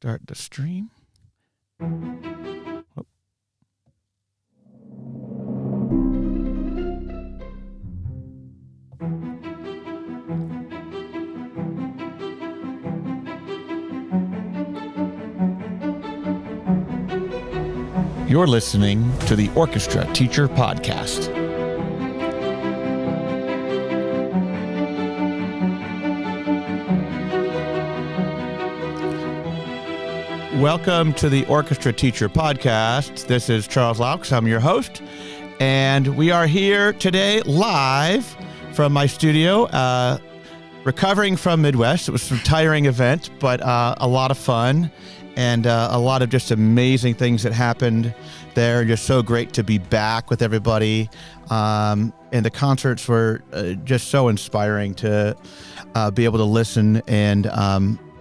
Start the stream. Oh. You're listening to the Orchestra Teacher Podcast. Welcome to the Orchestra Teacher Podcast. This is Charles Laux. I'm your host, and we are here today live from my studio, recovering from Midwest. It was a tiring event, but a lot of fun and a lot of just amazing things that happened there. Just so great to be back with everybody. And the concerts were just so inspiring to be able to listen and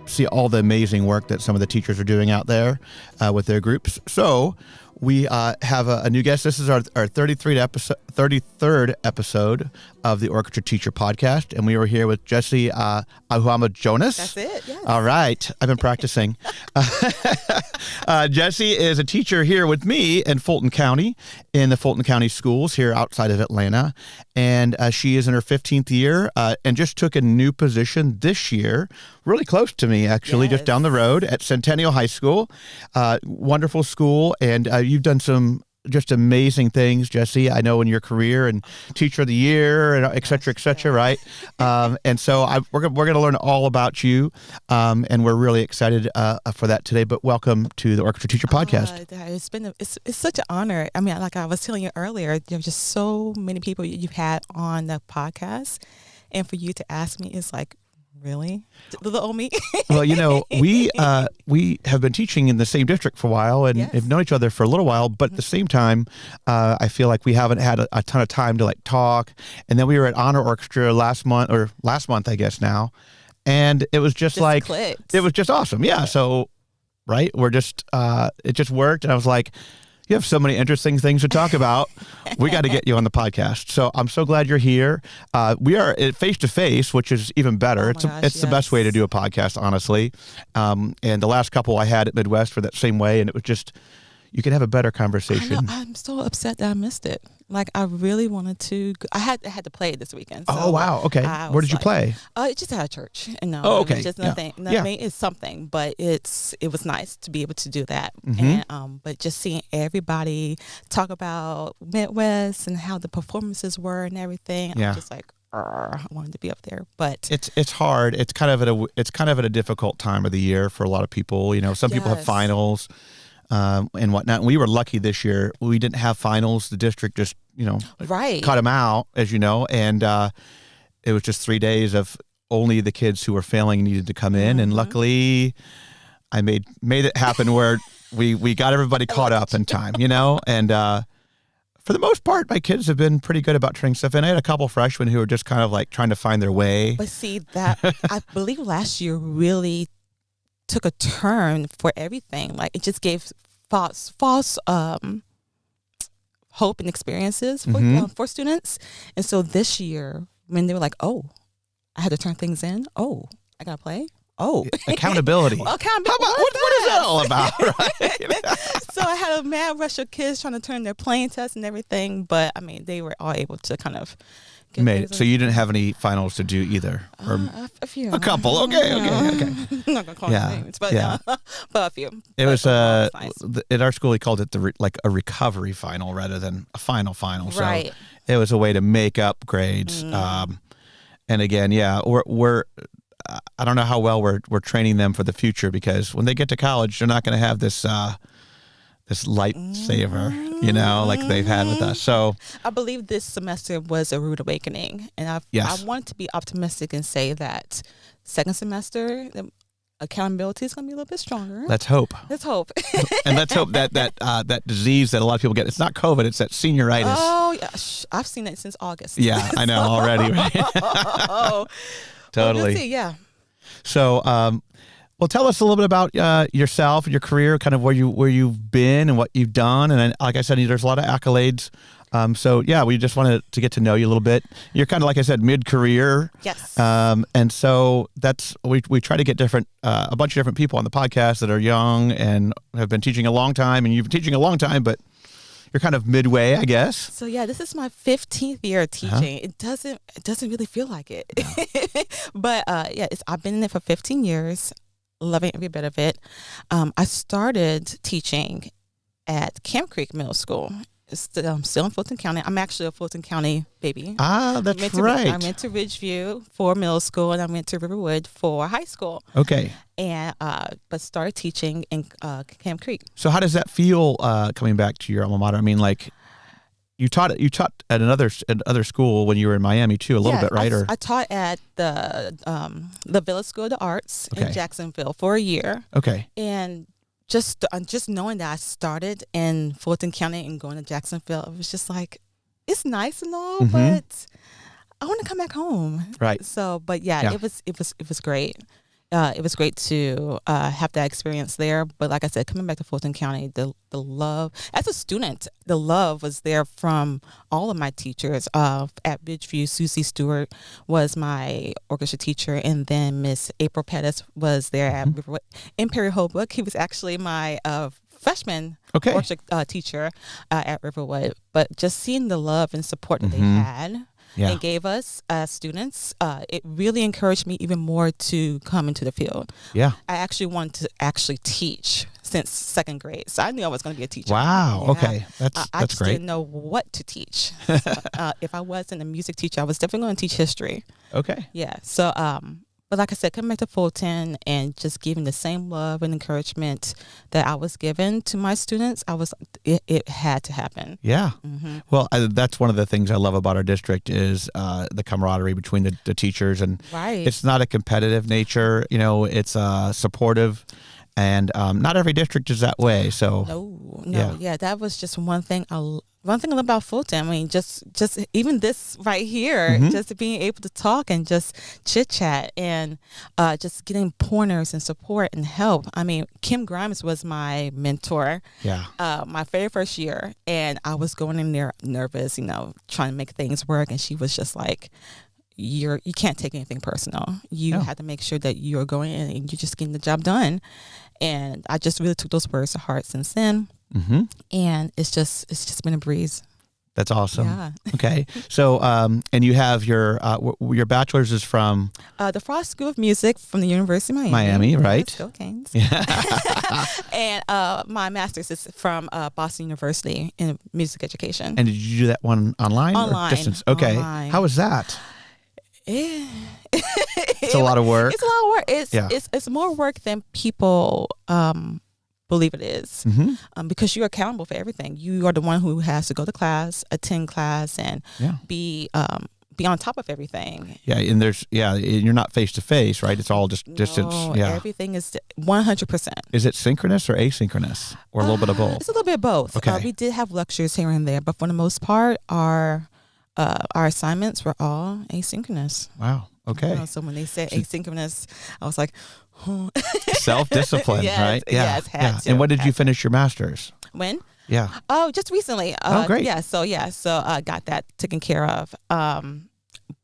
see all the amazing work that some of the teachers are doing out there with their groups. So we have a new guest. This is our 33rd episode of the Orchestra Teacher Podcast, and we were here with Jessie Ahuama-Jonas. That's it, yes. All right. I've been practicing. Jessie is a teacher here with me in Fulton County, in the Fulton County Schools here outside of Atlanta, and she is in her 15th year and just took a new position this year, really close to me, actually, Yes. just down the road at Centennial High School. Wonderful school, and you've done some just amazing things, Jessie, I know, in your career, and Teacher of the Year, and et cetera, right? And so we're going to learn all about you, and we're really excited for that today. But welcome to the Orchestra Teacher Podcast. It's such an honor. I mean, like I was telling you earlier, there's just so many people you've had on the podcast, and for you to ask me is like, really? Little old me? Well, you know, we have been teaching in the same district for a while and Yes. have known each other for a little while, but at the same time, I feel like we haven't had a ton of time to like talk. And then we were at Honor Orchestra last month, I guess now. And it was just like, clicked. it was just awesome. Yeah. So, right. We're just, it just worked. And I was like, you have so many interesting things to talk about. We got to get you on the podcast. So I'm so glad you're here. We are face to face, which is even better. Oh It's my gosh, it's the best way to do a podcast, honestly. And the last couple I had at Midwest were that same way, and it was just, you could have a better conversation. I know, I'm so upset that I missed it. Like, I really wanted to. I had to play this weekend. So Oh wow! Okay, where did you play? It just at a church. No, Oh, okay. It's just Yeah. nothing. Yeah. I mean, it's something, but it was nice to be able to do that. Mhm. And but just seeing everybody talk about Midwest and how the performances were and everything, Yeah. I'm just like, I wanted to be up there, but It's hard. It's kind of at a difficult time of the year for a lot of people. You know, some people have Yes. finals. And whatnot. And we were lucky this year. We didn't have finals. The district just, right. cut them out, as you know. And it was just 3 days of only the kids who were failing needed to come in. And luckily, I made it happen where we got everybody caught up in time, And for the most part, my kids have been pretty good about turning stuff in. I had a couple freshmen who were just kind of like trying to find their way. But see, that I believe last year really took a turn for everything. Like, it just gave false hope and experiences for students. And so this year, when they were like, "Oh, I had to turn things in. Oh, I gotta play. Oh, Accountability. Well, accountability. How about, what is that all about? Right? So I had a mad rush of kids trying to turn their playing tests and everything, but I mean, they were all able to kind of get Made things it. So you didn't have any finals to do either? Or a few. a couple. Okay. I'm not gonna call Yeah, names, but yeah. but a few. It was nice. at our school, we called it a recovery final rather than a final. So Right. it was a way to make up grades. And again, yeah, we're I don't know how well we're training them for the future, because when they get to college, they're not going to have this lightsaber, like they've had with us. So I believe this semester was a rude awakening, and I want to be optimistic and say that second semester the accountability is going to be a little bit stronger. let's hope. Let's hope. And let's hope that disease that a lot of people get, it's not COVID, it's that senioritis. Oh yeah, I've seen it since August. Yeah, I know already. Right? Oh, Totally. Well, let's see, yeah. So Well, tell us a little bit about yourself, your career, kind of where you've been and what you've done. And then, like I said, there's a lot of accolades. So yeah, we just wanted to get to know you a little bit. You're kind of, like I said, mid-career. Yes. And so that's, we try to get a bunch of different people on the podcast that are young and have been teaching a long time, and you've been teaching a long time, but you're kind of midway, I guess. So yeah, this is my 15th year of teaching. It doesn't really feel like it. No. But yeah, I've been in it for 15 years, loving every bit of it. I started teaching at Camp Creek Middle School. I'm still in Fulton County. I'm actually a Fulton County baby. Ah, that's right. I went to Ridgeview for middle school, and I went to Riverwood for high school. Okay. And but started teaching in Camp Creek. So how does that feel coming back to your alma mater? I mean, like you taught at another school when you were in Miami too, a little bit, right? I taught at the Village School of the Arts in Jacksonville for a year. Okay. And just knowing that I started in Fulton County and going to Jacksonville, it was just like, it's nice and all, but I want to come back home. Right. So, but yeah. It was great. It was great to have that experience there. But like I said, coming back to Fulton County, the love, as a student, the love was there from all of my teachers. At Ridgeview, Susie Stewart was my orchestra teacher, and then Miss April Pettis was there at Riverwood. In Perry Holbrook, he was actually my freshman orchestra teacher at Riverwood. But just seeing the love and support that they had. Yeah. And gave us students, it really encouraged me even more to come into the field. Yeah, I actually wanted to teach since second grade, so I knew I was going to be a teacher. Wow, yeah. Okay, that's I just great. Didn't know what to teach. So, if I wasn't a music teacher, I was definitely going to teach history. Okay. Yeah. So, but like I said, coming back to Fulton and just giving the same love and encouragement that I was given to my students, it had to happen. Yeah. Well, that's one of the things I love about our district is the camaraderie between the teachers, and it's not a competitive nature. You know, it's supportive, and not every district is that way. So no, yeah, that was just one thing about Fulton. I mean, just even this right here, just being able to talk and just chit chat and just getting pointers and support and help. I mean, Kim Grimes was my mentor. Yeah. My very first year, and I was going in there nervous, trying to make things work, and she was just like, you can't take anything personal. You have to make sure that you're going in and you're just getting the job done. And I just really took those words to heart since then. And it's just been a breeze. That's awesome. Yeah. Okay. So, and you have your bachelor's is from? The Frost School of Music from the University of Miami, right? Go Canes. Yeah. And my master's is from Boston University in music education. And did you do that one online? Online. Or distance? Okay. Online. How was that? It's a lot of work. It's a lot of work. It's more work than people believe it is, because you're accountable for everything. You are the one who has to go to class, attend class, and be on top of everything. Yeah, and you're not face to face, right? It's all just distance. Yeah, everything is 100%. Is it synchronous or asynchronous, or a little bit of both? It's a little bit of both. Okay. We did have lectures here and there, but for the most part, our assignments were all asynchronous. Wow. Okay. So when they said asynchronous, I was like, self-discipline, right? Yes, had to. And when did you finish your master's? When? Yeah. Oh, just recently. Great. Yeah. So I got that taken care of.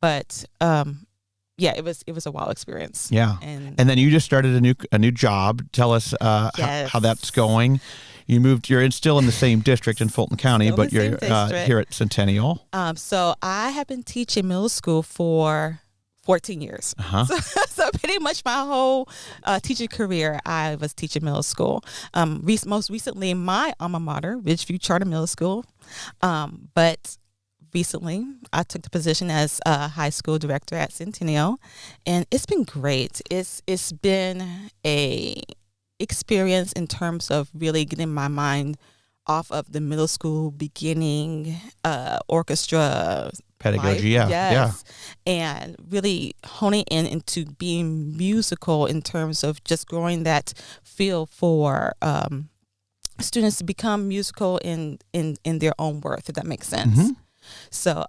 But it was a wild experience. Yeah. And then you just started a new job. Tell us how that's going. You moved. You're still in the same district in Fulton County, but you're here at Centennial. So I have been teaching middle school for 14 years. So pretty much my whole teaching career, I was teaching middle school. Most recently, my alma mater, Ridgeview Charter Middle School. But recently, I took the position as a high school director at Centennial, and it's been great. It's been a experience in terms of really getting my mind off of the middle school beginning orchestra pedagogy, yes. And really honing into being musical in terms of just growing that feel for students to become musical in their own worth, if that makes sense. So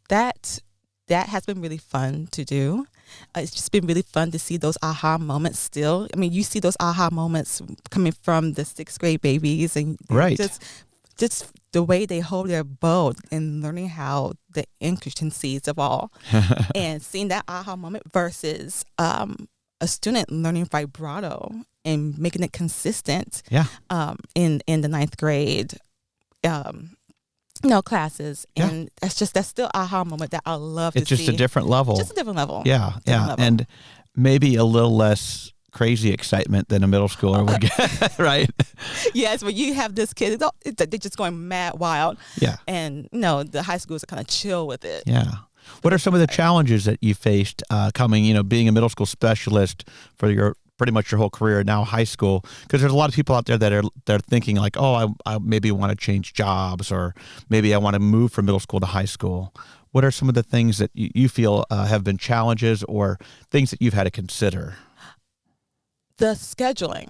that has been really fun to do. It's just been really fun to see those aha moments still. I mean, you see those aha moments coming from the 6th grade babies, and Right. just the way they hold their bow and learning how the intricacies of all, and seeing that aha moment versus a student learning vibrato and making it consistent. Yeah. In the 9th grade. Classes, and that's still aha moment that I love to see. It's just a different level. Just a different level. Yeah, yeah, level. and maybe a little less crazy excitement than a middle schooler would get, right? Yes, when you have this kid, they're just going mad wild. Yeah, and the high schools are kind of chill with it. Yeah. What are some of the challenges that you faced coming, being a middle school specialist for pretty much your whole career, now high school? Because there's a lot of people out there that are thinking like, oh, I maybe want to change jobs, or maybe I want to move from middle school to high school. What are some of the things that you feel have been challenges or things that you've had to consider? The scheduling,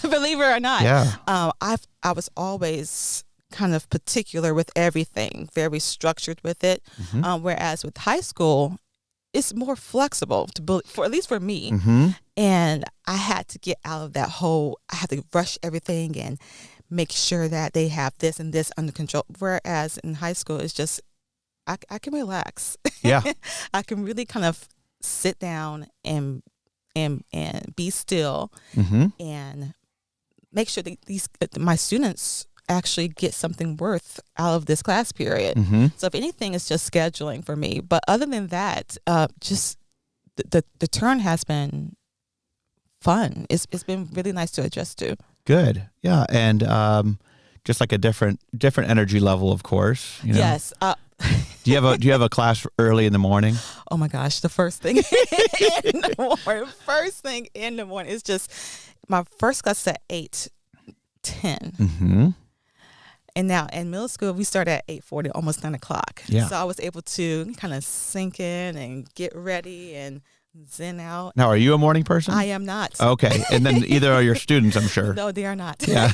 believe it or not. Yeah. I was always kind of particular with everything, very structured with it. Mm-hmm. Whereas with high school, it's more flexible at least for me. Mm-hmm. And I had to get out of that I had to rush everything and make sure that they have this and this under control. Whereas in high school, it's just, I can relax. Yeah. I can really kind of sit down and be still, Mm-hmm. and make sure that my students actually get something worth out of this class period. Mm-hmm. So if anything, it's just scheduling for me. But other than that, just the turn has been fun. It's been really nice to adjust to. Good. Yeah. And just like a different energy level, of course. Yes. Do you have a class early in the morning? Oh my gosh, the first thing in the morning. First thing in the morning is just my first class is at 8:10. Mm-hmm. And now in middle school, we start at 8:40, almost 9 o'clock. Yeah. So I was able to kind of sink in and get ready and zen out. Now, are you a morning person? I am not. Okay. And then either are your students, I'm sure. No, they are not. Yeah.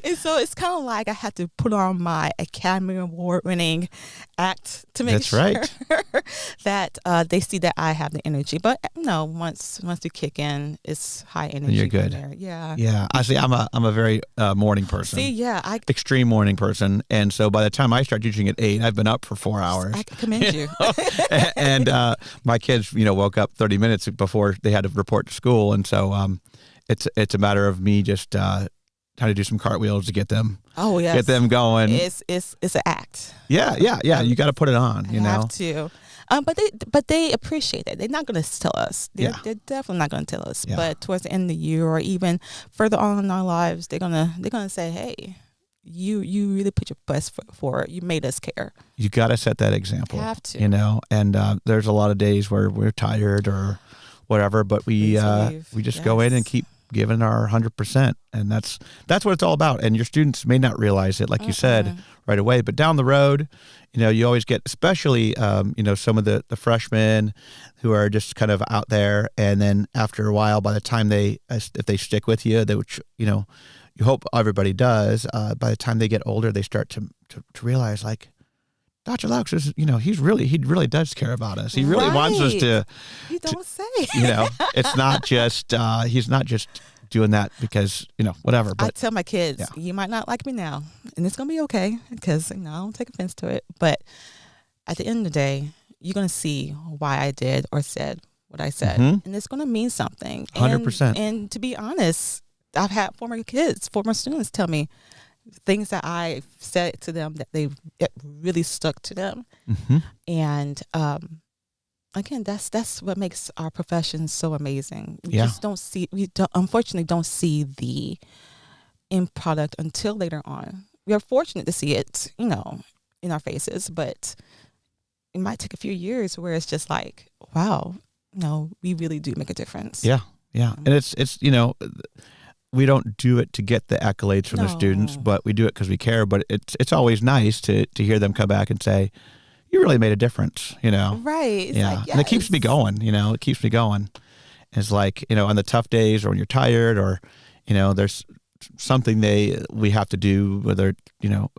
And so it's kind of like I had to put on my Academy Award winning act to make That's sure right. that they see that I have the energy. But no, once you kick in, it's high energy. You're good. From there. Yeah. Yeah. I see. I'm a very morning person. See, yeah, Extreme morning person. And so by the time I start teaching at 8, I've been up for 4 hours. I commend you. And my kids, woke up 30 minutes before they had to report to school. And so it's a matter of me just trying to do some cartwheels to get them. Oh, yes. Get them going. It's an act. Yeah. You got to put it on, I have to. But they appreciate that. They're not going to tell us. They're definitely not going to tell us. Yeah. But towards the end of the year or even further on in our lives, they're gonna say, "Hey, you really put your best foot forward. You made us care." You got to set that example. You have to. And there's a lot of days where we're tired or whatever, but we just go in and keep giving our 100%, and that's what it's all about. And your students may not realize it, like you said, right away, but down the road, you always get, especially some of the freshmen who are just kind of out there, and then after a while, by the time if they stick with you, they would, you hope everybody does. By the time they get older, they start to realize, like, Dr. Laux is, he really does care about us. He really wants us to. You don't say. It's not just he's not just doing that because whatever. But I tell my kids, you might not like me now, and it's gonna be okay because I don't take offense to it. But at the end of the day, you're gonna see why I did or said what I said, and it's gonna mean something. 100%. And to be honest, I've had former students tell me things that I said to them that it really stuck to them. Mm-hmm. And again, that's what makes our profession so amazing. We unfortunately don't see the end product until later on. We are fortunate to see it, in our faces, but it might take a few years where it's just like, wow, we really do make a difference. Yeah. And it's we don't do it to get the accolades from the students, but we do it because we care. But it's always nice to hear them come back and say, "You really made a difference," Right. It's like, yes. And it keeps me going. It keeps me going. It's like on the tough days, or when you're tired, or there's something we have to do, whether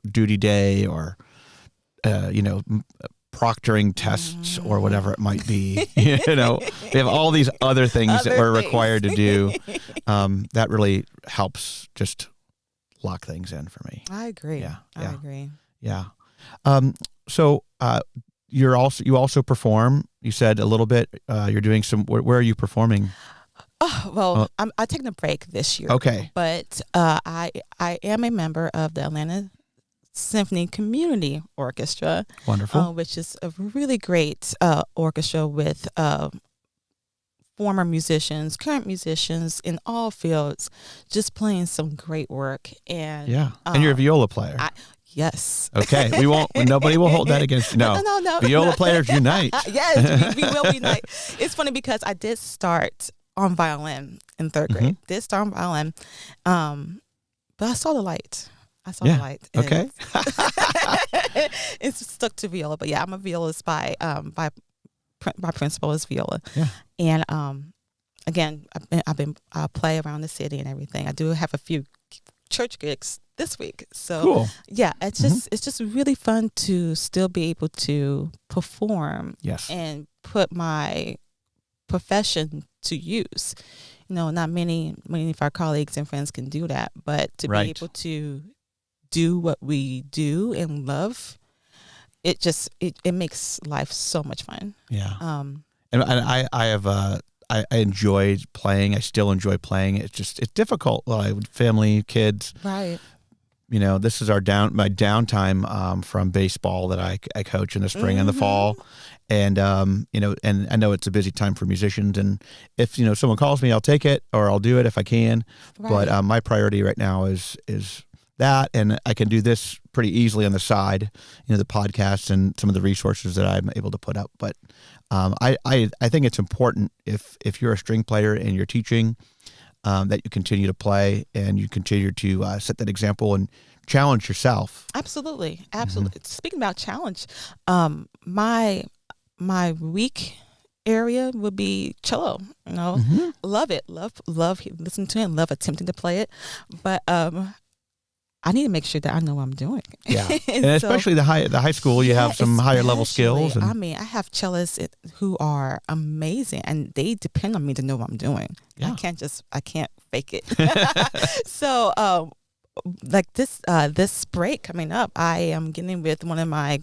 duty day or proctoring tests or whatever it might be. We have all these other things that we're required to do. That really helps just lock things in for me. I agree. I agree. Yeah. So you also perform. You said a little bit. You're doing some. Where are you performing? Oh, well, I'm taking a break this year. Okay. But I am a member of the Atlanta Symphony Community Orchestra. Wonderful. Which is a really great orchestra with former musicians, current musicians in all fields, just playing some great work. And and you're a viola player. Yes. Okay. We won't. Nobody will hold that against you. No. Viola players unite. Yes, we will unite. It's funny because I did start on violin in third grade. Did start on violin, but I saw the light. The light. Okay. It's stuck to viola, but I'm a violist by principal is viola. Yeah. And again, I play around the city and everything. I do have a few church gigs this week. So cool. Yeah, it's just really fun to still be able to perform. Yes. And put my profession to use. Not many of our colleagues and friends can do that, but to be able to do what we do and love, it makes life so much fun. Yeah. And I enjoyed playing. I still enjoy playing. It's difficult. Well, family, kids. Right. This is my downtime from baseball that I coach in the spring and the fall. And, and I know it's a busy time for musicians. And if, someone calls me, I'll take it or I'll do it if I can. Right. But my priority right now is that. And I can do this pretty easily on the side, the podcasts and some of the resources that I'm able to put up. But I think it's important if you're a string player and you're teaching, that you continue to play and you continue to set that example and challenge yourself. Absolutely. Speaking about challenge, my weak area would be cello. Love it. Love listening to it and love attempting to play it. But I need to make sure that I know what I'm doing. Yeah, and especially the high school, you have some higher level skills. I have cellists who are amazing, and they depend on me to know what I'm doing. Yeah. I can't fake it. So, like this break coming up, I am getting with one of my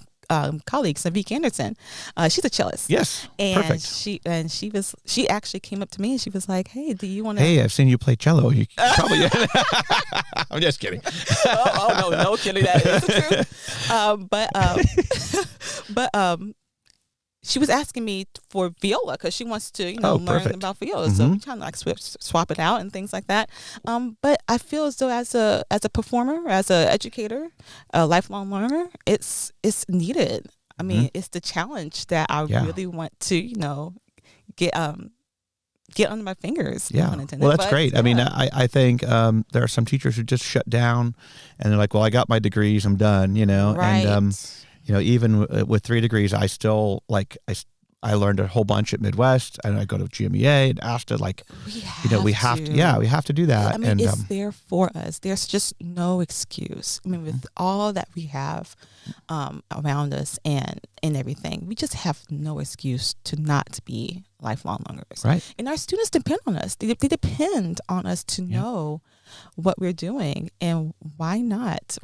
colleagues, Vic Anderson. She's a cellist. Yes, and perfect. She actually came up to me and she was like, "Hey, do you want to?" Hey, I've seen you play cello. You probably. I'm just kidding. No kidding. That is the truth. But she was asking me for viola because she wants to, learn about viola. So we kind of like swap it out and things like that. But I feel as though as a performer, as an educator, a lifelong learner, it's needed. I mean, it's the challenge that I really want to, get under my fingers. Yeah. Well, that's great. Yeah. I mean, I think there are some teachers who just shut down and they're like, well, I got my degrees, I'm done, Right. And, even with 3 degrees, I still I learned a whole bunch at Midwest, and I go to GMEA and ASTA. We have to do that. I mean, it's there for us. There's just no excuse. I mean, with all that we have around us and everything, we just have no excuse to not be lifelong learners. Right. And our students depend on us. They depend on us to know what we're doing, and why not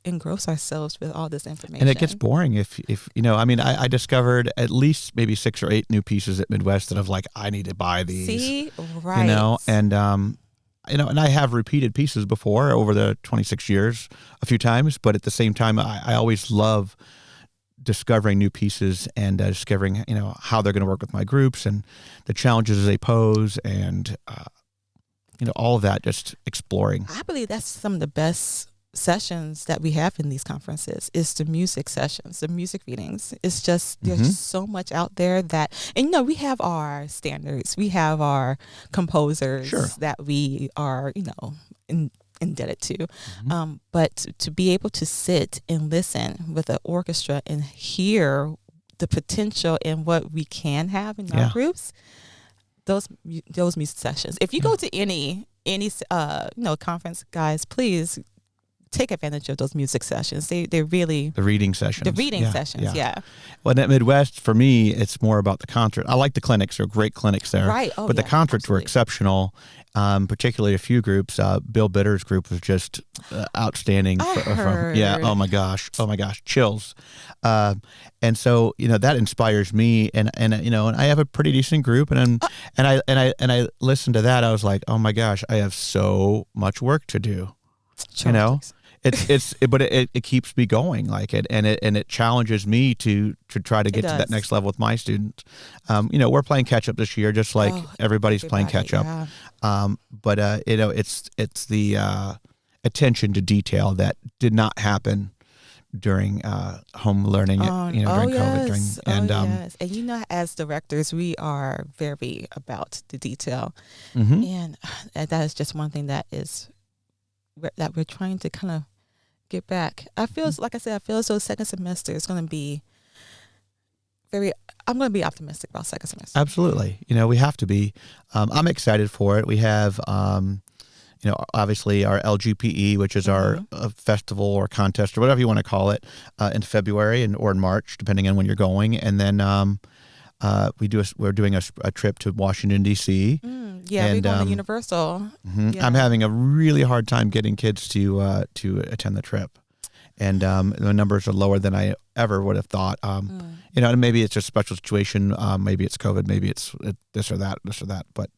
engross ourselves with all this information? And it gets boring if I discovered at least maybe 6 or 8 new pieces at Midwest that I've I need to buy these. See, right? And I have repeated pieces before over the 26 years a few times, but at the same time, I always love discovering new pieces and discovering how they're going to work with my groups and the challenges they pose and. All of that, just exploring. I believe that's some of the best sessions that we have in these conferences is the music sessions, the music readings. It's just, there's just so much out there that, and we have our standards. We have our composers that we are, indebted to. But to be able to sit and listen with an orchestra and hear the potential in what we can have in our groups, those music sessions. If you go to any conference, guys, please take advantage of those music sessions. They're really The reading sessions. Yeah. Well, at Midwest, for me, it's more about the concert. I like the clinics. They're great clinics there. Right. But the concerts were exceptional, particularly a few groups. Bill Bitter's group was just outstanding. Oh my gosh. Chills. And so, that inspires me. And I have a pretty decent group. And I listened to that. I was like, oh my gosh, I have so much work to do. But it keeps me going, and it challenges me to try to get to that next level with my students. We're playing catch up this year, just like everybody's playing catch up. Yeah. But it's the attention to detail that did not happen during home learning. During COVID. And as directors, we are very about the detail, and that is just one thing that we're trying to kind of get back. I feel as though second semester is going to be I'm going to be optimistic about second semester. Absolutely. We have to be. I'm excited for it. We have, obviously our LGPE, which is our festival or contest or whatever you want to call it, in February or in March, depending on when you're going. And then we're doing a trip to Washington, D.C. We're going to Universal. Yeah. I'm having a really hard time getting kids to attend the trip. And the numbers are lower than I ever would have thought. And maybe it's just a special situation. Maybe it's COVID. Maybe it's this or that. But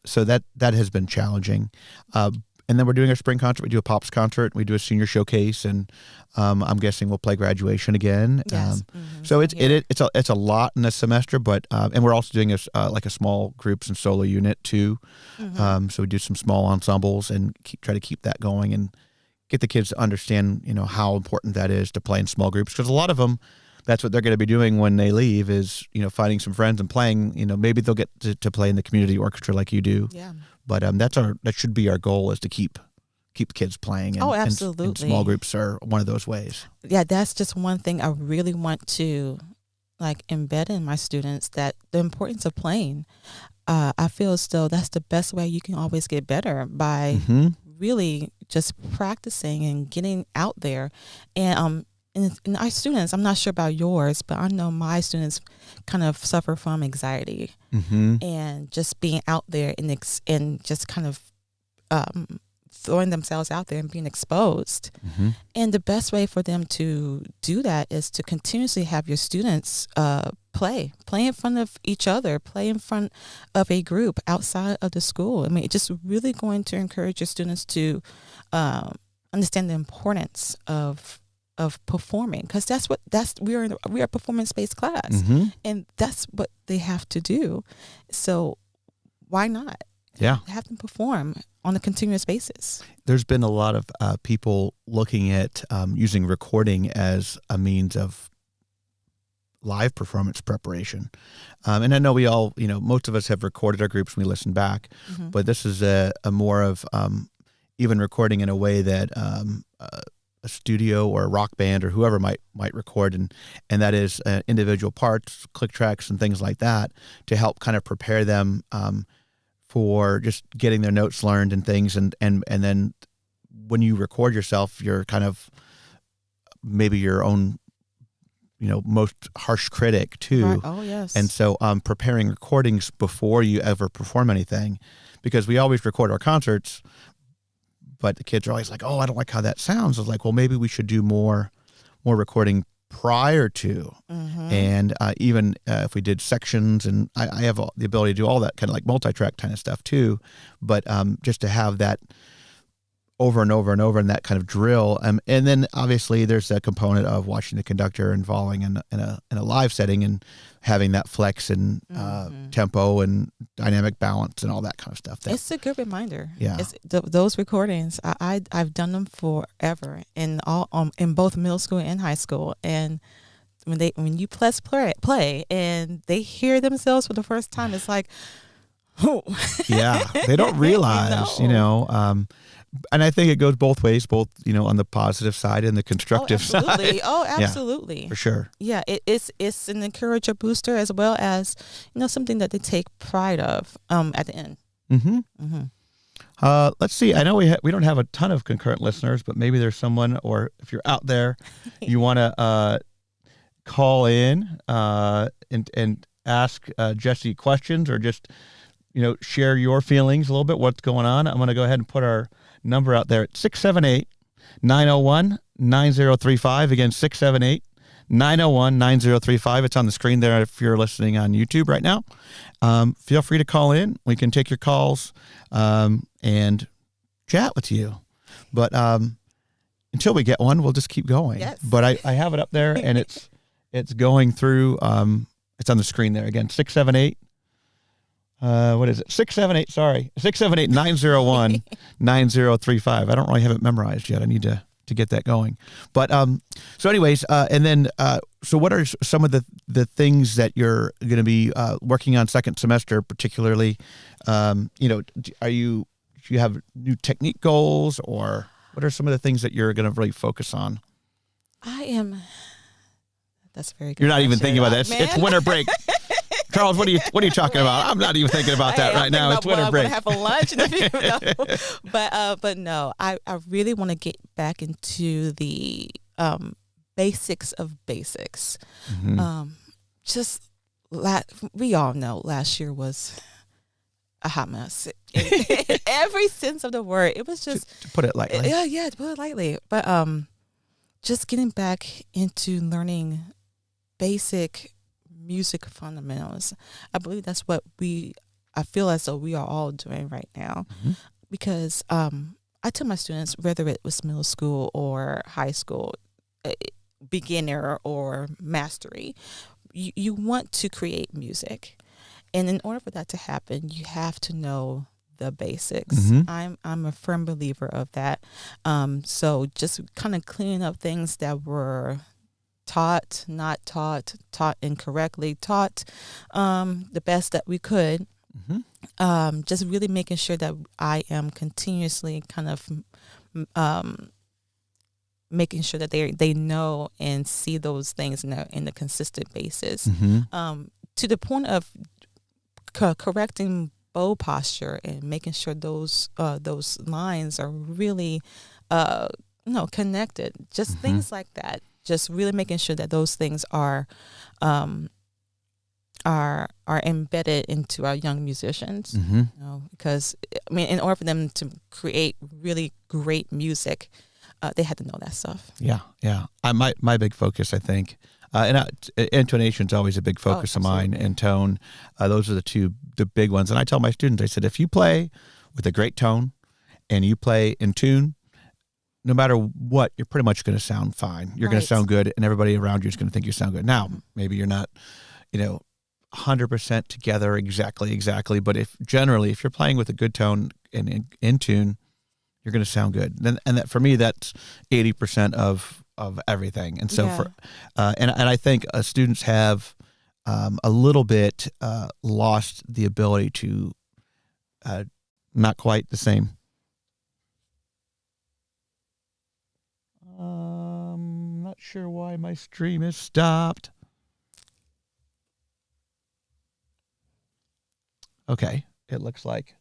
so that has been challenging. And then we're doing our spring concert. We do a Pops concert. We do a senior showcase, and I'm guessing we'll play graduation again. Yes. So it's a lot in a semester, but and we're also doing a small groups and solo unit too. So we do some small ensembles and try to keep that going and get the kids to understand how important that is to play in small groups, because a lot of them, that's what they're going to be doing when they leave is finding some friends and playing. Maybe they'll get to play in the community orchestra like you do. Yeah. But that should be our goal, is to keep kids playing. And, absolutely. And small groups are one of those ways. Yeah, that's just one thing I really want to embed in my students, that the importance of playing. I feel as though that's the best way you can always get better, by really just practicing and getting out there. And our students, I'm not sure about yours, but I know my students kind of suffer from anxiety and just being out there and just kind of throwing themselves out there and being exposed. And the best way for them to do that is to continuously have your students play in front of each other, play in front of a group outside of the school. I mean, it's just really going to encourage your students to understand the importance of performing, because we're a performance-based class, and that's what they have to do. So why not? Yeah, have them perform on a continuous basis. There's been a lot of people looking at using recording as a means of live performance preparation, and I know we all, most of us have recorded our groups when we listen back, but this is a more of even recording in a way that a studio or a rock band or whoever might record, and that is individual parts, click tracks, and things like that, to help kind of prepare them for just getting their notes learned and things, and then when you record yourself, you're kind of maybe your own most harsh critic too. Right. Oh yes. And so preparing recordings before you ever perform anything, because we always record our concerts, but the kids are always like, oh, I don't like how that sounds. I was like, well, maybe we should do more recording prior to. And even if we did sections, and I have the ability to do all that kind of like multi-track kind of stuff too, but just to have that over and over and over in that kind of drill. And then obviously there's a component of watching the conductor and following in a live setting and having that flex and tempo and dynamic balance and all that kind of stuff. It's a good reminder. Yeah. Those recordings, I've done them forever in both middle school and high school. And when you press play and they hear themselves for the first time, it's like, oh. Yeah. They don't realize, and I think it goes both ways, both, on the positive side and the constructive side. Oh, absolutely. Yeah, for sure. Yeah, it's an encourager booster, as well as, something that they take pride of at the end. Let's see. I know we don't have a ton of concurrent listeners, but maybe there's someone, or if you're out there, you want to call in and ask Jessie questions, or just share your feelings a little bit. What's going on? I'm going to go ahead and put our number out there at 678-901-9035. Again, 678-901-9035. It's on the screen there if you're listening on YouTube right now. Feel free to call in. We can take your calls and chat with you. But until we get one, we'll just keep going. Yes. But I have it up there, and it's going through. It's on the screen there. Again, 678. What is it? 678-901-9035. I don't really have it memorized yet. I need to get that going. But so anyways, and then so what are some of the things that you're going to be working on second semester, particularly? Do you have new technique goals, or what are some of the things that you're going to really focus on? That's very good. You're not even thinking about that. It's winter break. Charles, what are you talking about? I'm not even thinking about that right now. It's winter break. I'm going to have a lunch. But no, I really want to get back into the basics of basics. Mm-hmm. We all know last year was a hot mess. In every sense of the word. It was just... To put it lightly. Yeah, to put it lightly. But just getting back into learning basic music fundamentals. I believe that's what I feel as though we are all doing right now. Mm-hmm. Because I tell my students, whether it was middle school or high school, beginner or mastery, you want to create music. And in order for that to happen, you have to know the basics. Mm-hmm. I'm a firm believer of that. So just kind of cleaning up things that were taught, not taught, taught incorrectly, taught the best that we could. Mm-hmm. Just really making sure that I am continuously kind of making sure that they know and see those things in a consistent basis. Mm-hmm. To the point of correcting bow posture and making sure those lines are really connected. Just mm-hmm. things like that. Just really making sure that those things are embedded into our young musicians. Mm-hmm. Because in order for them to create really great music, they had to know that stuff. Yeah. My big focus, I think, intonation is always a big focus of mine, and tone. Those are the big ones. And I tell my students, I said, if you play with a great tone and you play in tune, no matter what, you're pretty much going to sound fine. You're going to sound good, and everybody around you is going to think you sound good. Now, maybe you're not, 100% together exactly, but if you're playing with a good tone and in tune, you're going to sound good. And that, for me, that's 80% of everything. And so and I think students have a little bit lost the ability to not quite the same. Not sure why my stream is stopped. Okay, it looks like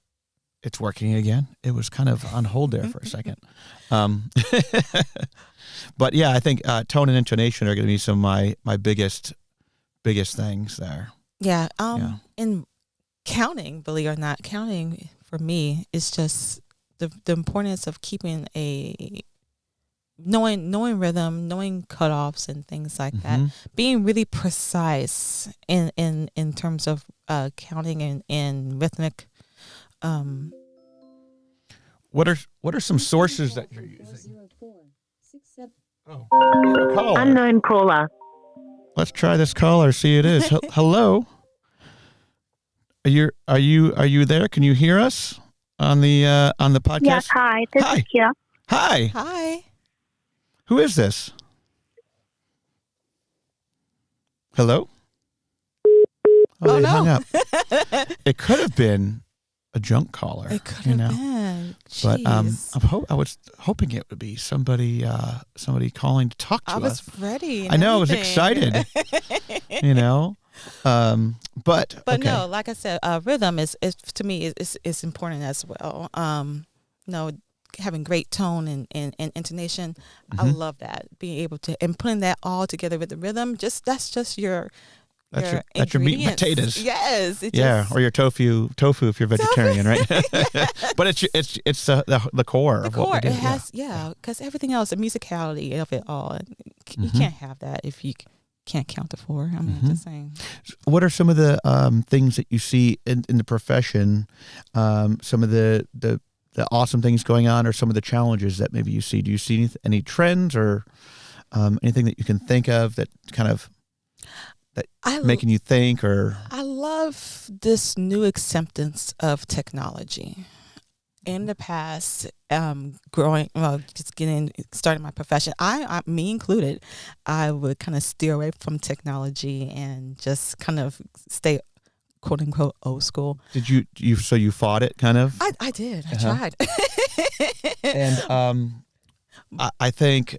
it's working again. It was kind of on hold there for a second. But yeah, I think tone and intonation are going to be some of my biggest things there. Yeah. In counting, believe it or not, counting for me is just the importance of keeping knowing rhythm, knowing cutoffs and things like mm-hmm. that. Being really precise in terms of counting and rhythmic. What are some sources that you're using? Unknown caller. Let's try this caller. See, it is. Hello. Are you there? Can you hear us on the podcast? Yes. Hi. This is Kia. Hi. Who is this? Hello? They hung up. It could have been a junk caller. It could have been. Jeez. But I was hoping it would be somebody calling to talk to us. I was ready. I know. I was excited. But okay. no, like I said, rhythm is to me is important as well. Having great tone and intonation, I love that. Being able to and putting that all together with the rhythm, that's just your that's your meat and potatoes. Yes. Or your tofu if you're vegetarian, right? But it's the core. The core. It has because everything else, the musicality of it all, you can't have that if you can't count to four. I mean, I'm just saying. What are some of the things that you see in the profession? Some of the awesome things going on, or some of the challenges that maybe you see? Do you see any trends or anything that you can think of that kind of making you think? Or I love this new acceptance of technology. In the past, starting my profession, me included, I would kind of steer away from technology and just kind of stay, quote unquote, old school. Did you fought it kind of? I did. I tried. And I think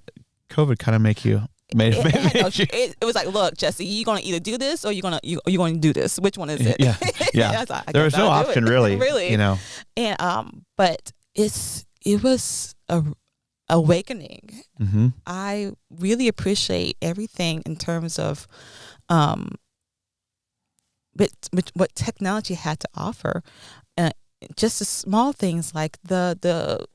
COVID kind of made you. It was like, look, Jessie, you're gonna either do this or you're gonna do this. Which one is it? Yeah. There was no option, really. And but it was a awakening. Mm-hmm. I really appreciate everything in terms of what technology had to offer. Just the small things like the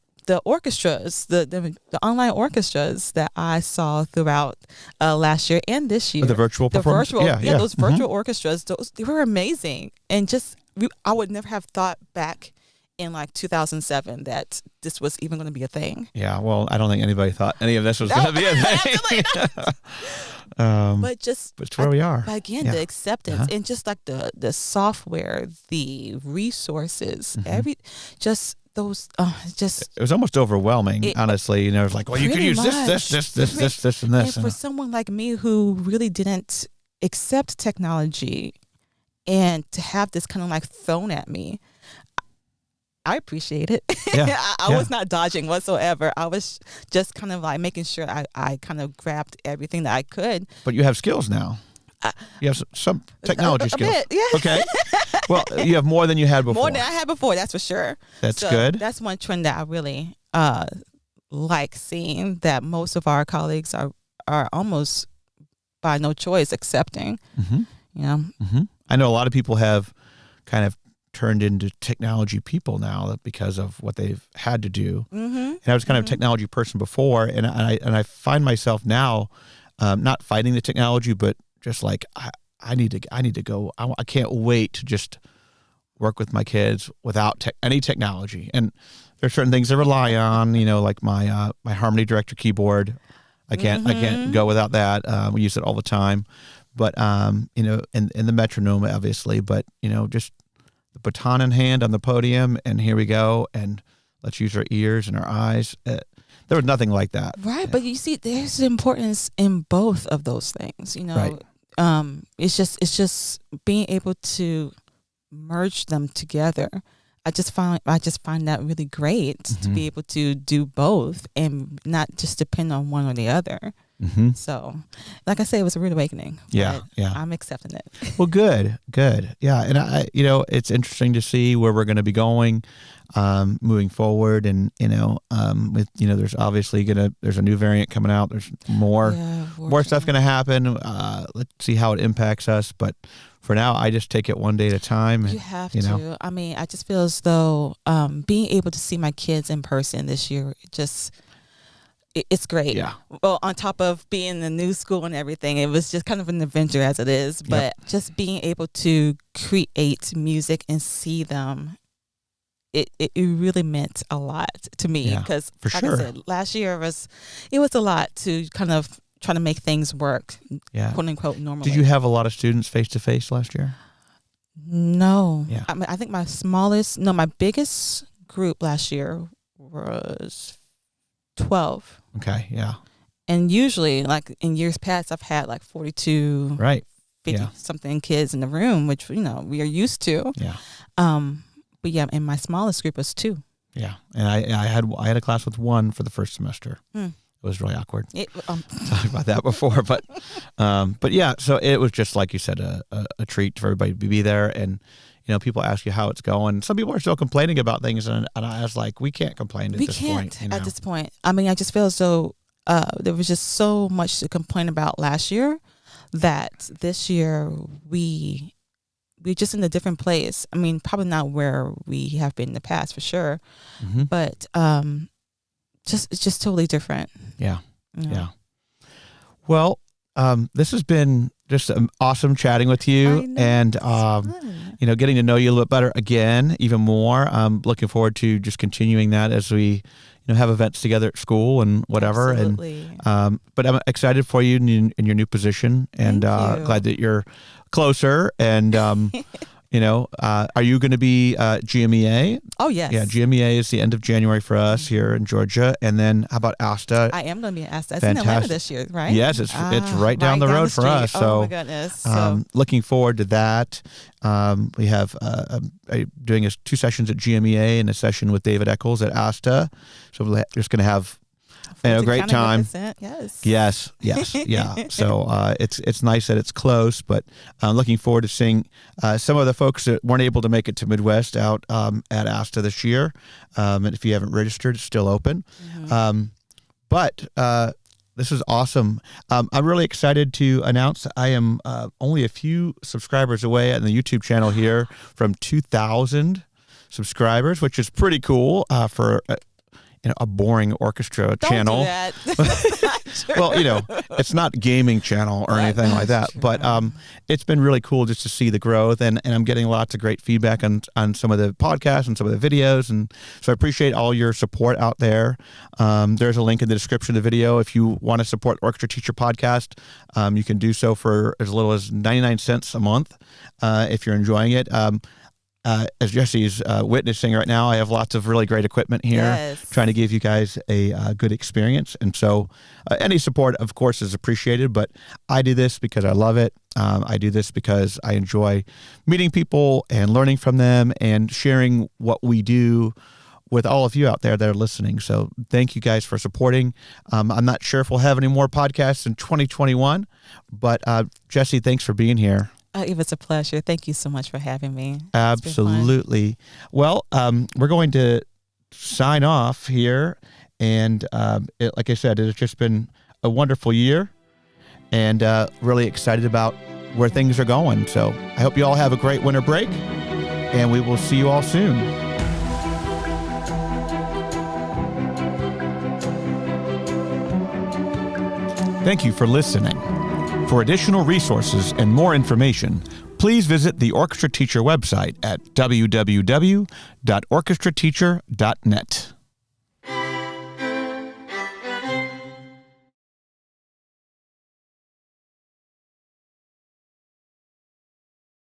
orchestras, the online orchestras that I saw throughout last year and this year. The virtual performance? Those virtual orchestras, they were amazing. And I would never have thought back in like 2007 that this was even going to be a thing. Yeah, well, I don't think anybody thought any of this was going to be a thing. But it's where we are. But again, the acceptance and just like the software, the resources, those it was almost overwhelming, honestly. It was like, well, you could use this, and this. And for someone like me who really didn't accept technology and to have this kind of like thrown at me, I appreciate it. Yeah. I was not dodging whatsoever. I was just kind of like making sure I kind of grabbed everything that I could. But you have skills now. You have some technology skills. Bit, yeah. Okay. Well, you have more than you had before. More than I had before, that's for sure. That's good. That's one trend that I really like seeing, that most of our colleagues are almost by no choice accepting. Mm-hmm. I know a lot of people have kind of turned into technology people now because of what they've had to do. Mm-hmm. And I was kind of a technology person before, and I find myself now not fighting the technology, but just like I need to go. I can't wait to just work with my kids without any technology. And there's certain things I rely on, like my Harmony Director keyboard. I can't go without that. We use it all the time. But and the metronome, obviously. But just the baton in hand on the podium, and here we go, and let's use our ears and our eyes. There was nothing like that. Right, but you see, there's importance in both of those things. Right. It's just being able to merge them together. I just find that really great to be able to do both and not just depend on one or the other. Mm-hmm. So, like I say, it was a rude awakening. Yeah. I'm accepting it. Well, good. Yeah, and it's interesting to see where we're going to be going, moving forward, and with there's obviously there's a new variant coming out. There's more stuff going to happen. Let's see how it impacts us, but for now, I just take it one day at a time. You have to. I mean, I just feel as though being able to see my kids in person this year, it's great. Yeah. Well, on top of being in the new school and everything, it was just kind of an adventure as it is. But just being able to create music and see them, it really meant a lot to me. Because, I said, last year was a lot to kind of try to make things work, quote unquote, normally. Did you have a lot of students face to face last year? No. Yeah. I mean, I think my biggest group last year was 12. Okay, yeah. And usually, like in years past, I've had like 42, 50 something kids in the room, which we are used to. Yeah. But and my smallest group was 2. Yeah, and I had a class with 1 for the first semester. It was really awkward. Talked about that before, but yeah. So it was just like you said, a treat for everybody to be there, and people ask you how it's going. Some people are still complaining about things, and I was like, we can't complain at this point. At this point. I mean, I just feel as though there was just so much to complain about last year that this year we're just in a different place. I mean, probably not where we have been in the past for sure, but it's just totally different. Yeah. Well, this has been just awesome chatting with you, and getting to know you a little bit better again, even more. I'm looking forward to just continuing that as we have events together at school and whatever. Absolutely. And but I'm excited for you in your new position, and glad that you're closer. And are you going to be GMEA? Oh, yes. Yeah, GMEA is the end of January for us here in Georgia. And then how about ASTA? I am going to be at ASTA. It's in Atlanta this year, right? Yes, it's right down the road for us. So, oh, my goodness. Looking forward to that. We have doing 2 sessions at GMEA and a session with David Eccles at ASTA. So we're just going to have a great time. Yes. Yeah. So it's nice that it's close, but I'm looking forward to seeing some of the folks that weren't able to make it to Midwest out at ASTA this year. And if you haven't registered, it's still open. But this is awesome. I'm really excited to announce I am only a few subscribers away on the YouTube channel here from 2,000 subscribers, which is pretty cool for a boring orchestra channel. Don't do that. Well, it's not a gaming channel or anything like that, but it's been really cool just to see the growth, and I'm getting lots of great feedback on some of the podcasts and some of the videos, and so I appreciate all your support out there. There's a link in the description of the video. If you want to support Orchestra Teacher Podcast, you can do so for as little as 99 cents a month if you're enjoying it. As Jessie's witnessing right now, I have lots of really great equipment here, trying to give you guys a good experience. And so any support, of course, is appreciated, but I do this because I love it. I do this because I enjoy meeting people and learning from them and sharing what we do with all of you out there that are listening. So thank you guys for supporting. I'm not sure if we'll have any more podcasts in 2021, but Jessie, thanks for being here. It was a pleasure. Thank you so much for having me. Absolutely. Well, we're going to sign off here. And like I said, it's just been a wonderful year, and really excited about where things are going. So I hope you all have a great winter break, and we will see you all soon. Thank you for listening. For additional resources and more information, please visit the Orchestra Teacher website at www.orchestrateacher.net.